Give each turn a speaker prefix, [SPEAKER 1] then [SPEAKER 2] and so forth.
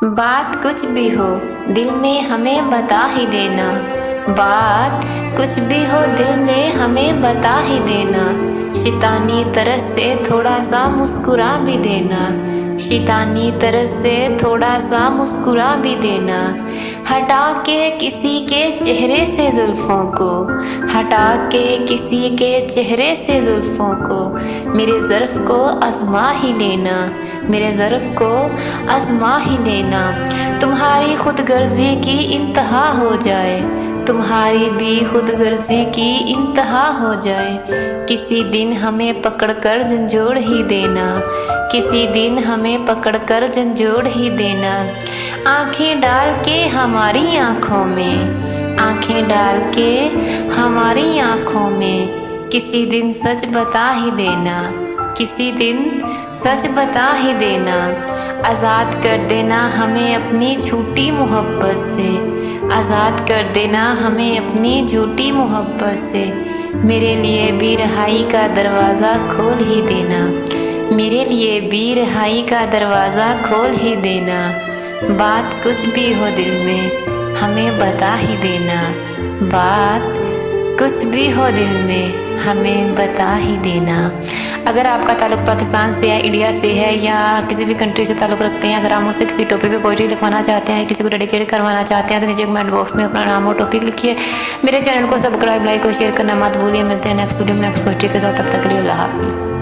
[SPEAKER 1] बात कुछ भी हो दिल में हमें बता ही देना, बात कुछ भी हो दिल में हमें बता ही देना, शैतानी तरस से थोड़ा सा मुस्कुरा भी देना, शैतानी तरस से थोड़ा सा मुस्कुरा भी देना, हटा के किसी के चेहरे से जुल्फों को, हटा के किसी के चेहरे से जुल्फों को, मेरे ज़र्फ़ को आज़मा ही लेना, मेरे ज़र्फ़ को आज़मा ही लेना, तुम्हारी खुदगर्जी की इंतहा हो जाए, तुम्हारी भी खुदगर्जी की इंतहा हो जाए, किसी दिन हमें पकड़कर झंझोड़ ही देना, किसी दिन हमें पकड़कर झंझोड़ ही देना, आंखें डाल के हमारी आँखों में, आंखें डाल के हमारी आँखों में, किसी दिन सच बता ही देना, किसी दिन सच बता ही देना, आज़ाद कर देना हमें अपनी झूठी मोहब्बत से, आज़ाद कर देना हमें अपनी झूठी मोहब्बत से, मेरे लिए भी रिहाई का दरवाज़ा खोल ही देना, मेरे लिए भी रिहाई का दरवाज़ा खोल ही देना, बात कुछ भी हो दिल में हमें बता ही देना, बात कुछ भी हो दिल में हमें बता ही देना। अगर आपका ताल्लुक पाकिस्तान से है, इंडिया से है या किसी भी कंट्री से ताल्लुक रखते हैं, अगर आप मुझसे किसी टॉपिक पे पोइट्री लिखवाना चाहते हैं, किसी को डेडिकेट करवाना चाहते हैं तो नीचे कमेंट बॉक्स में अपना नाम और टॉपिक लिखिए। मेरे चैनल को सब्सक्राइब, लाइक और शेयर करना मत भूलिए। मिलते हैं नेक्स्ट वीडियो में नेक्स्ट पोइट्री के साथ, तब तक के लिए अल्लाह हाफिज़।